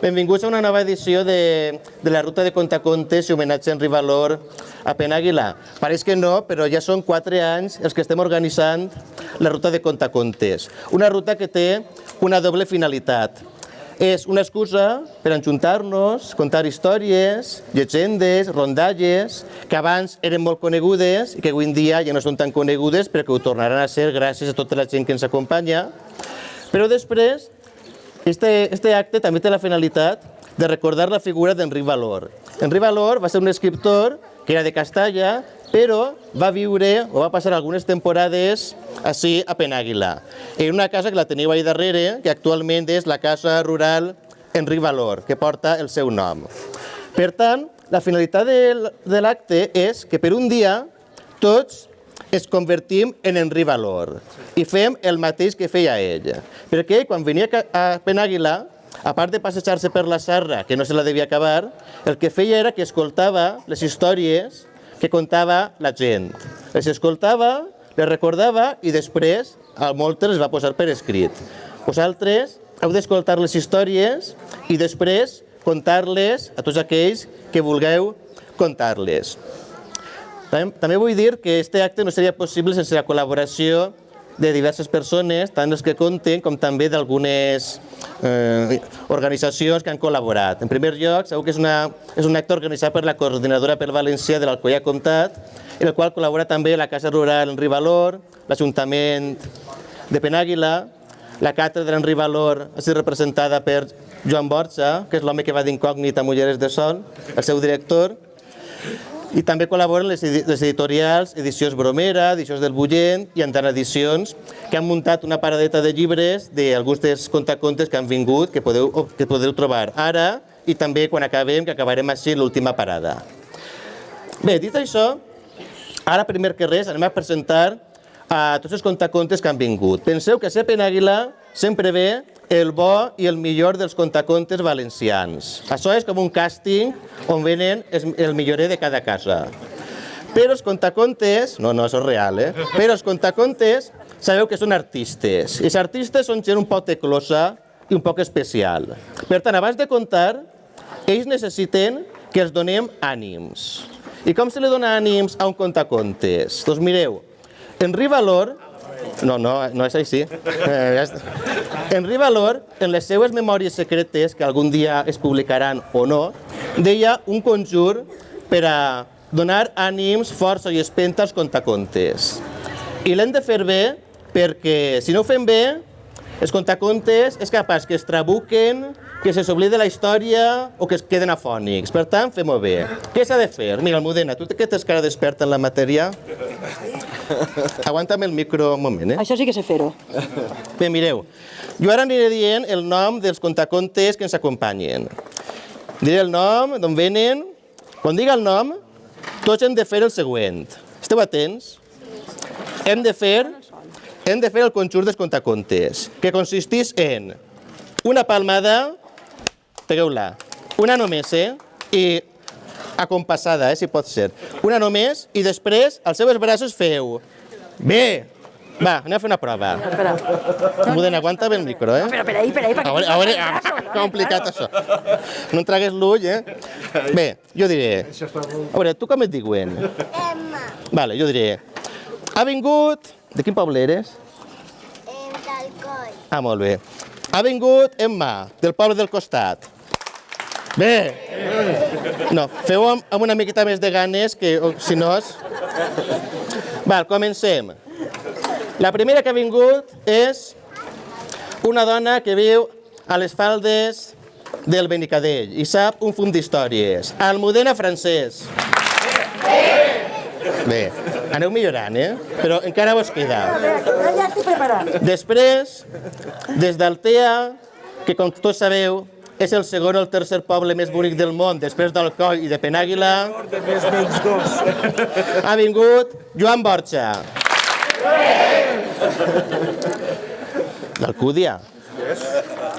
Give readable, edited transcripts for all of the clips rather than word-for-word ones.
Benvinguts a una nova edició de la ruta de contacontes i homenatge a Enric Valor a Penàguila. Pareix que no, però ja són 4 anys els que estem organitzant la ruta de contacontes. Una ruta que té una doble finalitat. És una excusa per ajuntar-nos, contar històries, llegendes, rondalles, que abans eren molt conegudes i que avui en dia ja no són tan conegudes perquè ho tornaran a ser gràcies a tota la gent que ens acompanya. Però després, este acte també té la finalitat de recordar la figura d'Enric Valor. Enric Valor va ser un escriptor que era de Castalla, però va viure o va passar algunes temporades així a Penàguila, en una casa que la teniu ahí darrere, que actualment és la Casa Rural Enric Valor, que porta el seu nom. Per tant, la finalitat de l'acte és que per un dia tots ens convertim en Enric Valor i fem el mateix que feia ell. Perquè quan venia a Penàguila, a part de passejar-se per la serra, que no se la devia acabar, el que feia era que escoltava les històries que contava la gent. Les escoltava, les recordava i després a moltes les va posar per escrit. Vosaltres heu d'escoltar les històries i després contar-les a tots aquells que vulgueu contar-les. També vull dir que aquest acte no seria possible sense la col·laboració de diverses persones, tant els que conten com també d'algunes organitzacions que han col·laborat. En primer lloc, segur que és un acte organitzat per la Coordinadora pel Valencià de l'Alcoià Comtat, en el qual col·labora també la Casa Rural Enric Valor, l'Ajuntament de Penàguila, la Càtedra Enric Valor, així representada per Joan Borja, que és l'home que va d'incògnit a Mulleres de Sol, el seu director, i també col·laboren les editorials Edicions Bromera, Edicions del Bullent i Andana Edicions, que han muntat una paradeta de llibres d'alguns dels contacontes que han vingut, que podeu trobar ara i també quan acabem, que acabarem així l'última parada. Bé, dit això, ara primer que res anem a presentar a tots els contacontes que han vingut. Penseu que a Penàguila sempre ve el bo i el millor dels contacontes valencians. Això és com un càsting on venen el millorer de cada casa. Però els contacontes, no, això és real, però els contacontes sabeu que són artistes. I els artistes són gent un poc teclosa i un poc especial. Per tant, abans de contar, ells necessiten que els donem ànims. I com se li dona ànims a un contacontes? Doncs mireu, Enric Valor, no és així. Enric Valor, en les seues memòries secretes, que algun dia es publicaran o no, deia un conjur per a donar ànims, força i espenta als contacontes. I l'hem de fer bé perquè, si no ho fem bé, els contacontes és capaç que es trabuquen, que se s'oblida la història o que es queden afònics. Per tant, fem-ho bé. Què s'ha de fer? Mira, Almudena, tu que tens cara d'experta en la matèria, aguanta'm el micro un moment, Això sí que sé fer-ho. Bé, mireu, jo ara aniré dient el nom dels contacontes que ens acompanyen. Diré el nom, d'on venen. Quan diga el nom, tots hem de fer el següent. Esteu atents? Hem de fer el conjur dels contacontes, que consisteix en una palmada, pegueu-la, una només, i acompassada, si pot ser. Una només, i després, als seus braços feu. Bé! Va, anem a fer una prova. Almudena, aguanta bé el micro, Espera ahí, A veure, complicat això. No em tragues l'ull, Bé, jo diré... A veure, tu com et diuen? Emma. Vale, jo diré... Ha vingut... De quin poble eres? D'Alcoi. Ah, molt bé. Ha vingut Emma, del poble del costat. Bé! No, feu amb una miqueta més de ganes, que si no és... Val, comencem. La primera que ha vingut és una dona que viu a les faldes del Benicadell i sap un fum d'històries. Almudena Francesc. Bé, aneu millorant, però encara vos queda. Ja estic preparat. Després, des d'Altea, que com tots sabeu, és el segon o el tercer poble més bonic del món, després d'Alcoi i de Penàguila, ha vingut Joan Borja. L'Alcúdia.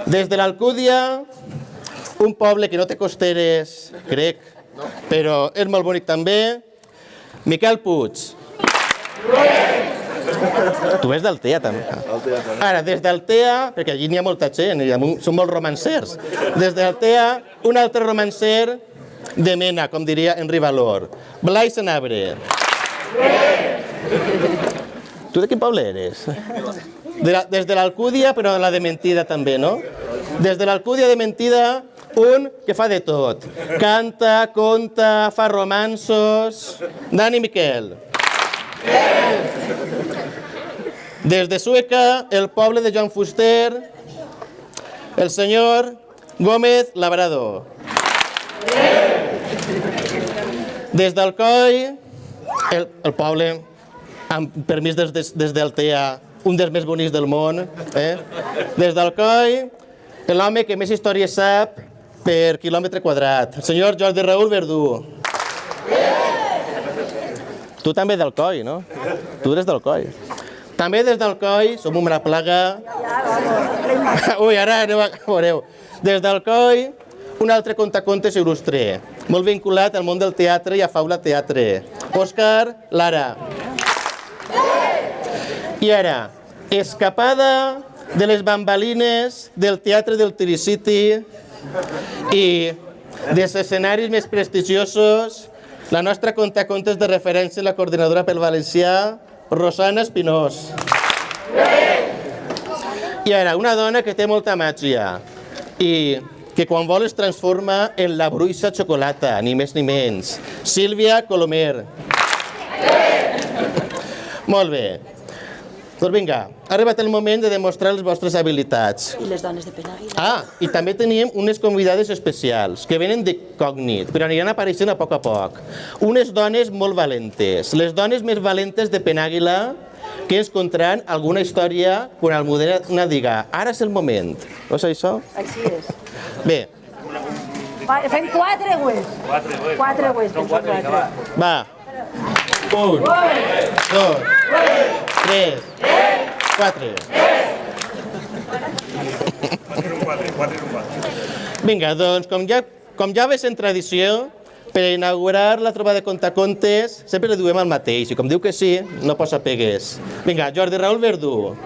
Des de l'Alcúdia, un poble que no té costeres, crec, però és molt bonic també, Miquel Puig. Tu és d'Altea, també. Ara, des d'Altea, perquè allí n'hi ha molta gent, són molts romancers. Des d'Altea, un altre romancer de mena, com diria Henri Valor. Blai Senabre. Tu de quin poble eres? Des de l'Alcúdia, però la de mentida també, no? Des de l'Alcúdia de mentida, un que fa de tot. Canta, conta, fa romanços... Dani Miquel. Des de Sueca, el poble de Joan Fuster, el senyor Gómez Labrador. Des d'Alcoi, el poble, amb permís des d'Altea, un dels més bonics del món. Des d'Alcoi, l'home que més història sap per quilòmetre quadrat, el senyor Jordi Raül Verdú. Tu també d'Alcoi, no? Tu eres d'Alcoi. També des d'Alcoi, som una plaga... Ui, ara veureu. Des d'Alcoi, un altre contacontes il·lustre, molt vinculat al món del teatre i a Faula Teatre. Òscar Lara. I ara, escapada de les bambalines del Teatre del Tricity i dels escenaris més prestigiosos, la nostra contacontes de referència, la coordinadora pel valencià, Rosana Espinós. I ara, una dona que té molta màgia i que quan vol es transforma en la bruixa xocolata, ni més ni menys. Sílvia Colomer. Molt bé. Doncs vinga, ha arribat el moment de demostrar les vostres habilitats. I les dones de Penàguila. Ah, i també tenim unes convidades especials que venen de Cògnit, però aniran apareixent a poc. Unes dones molt valentes, les dones més valentes de Penàguila, que ens contaran alguna història quan Almudena diga ara és el moment. Veus això? Així és. Bé, Fem 4 gües. 4 gües. va. 1, 2, 3, 4. Vinga, doncs, com ja ve sent tradició, per inaugurar la trobada de contacontes, sempre li duem el mateix, i com diu que sí, no posa pegues. Vinga, Jordi Raül Verdú.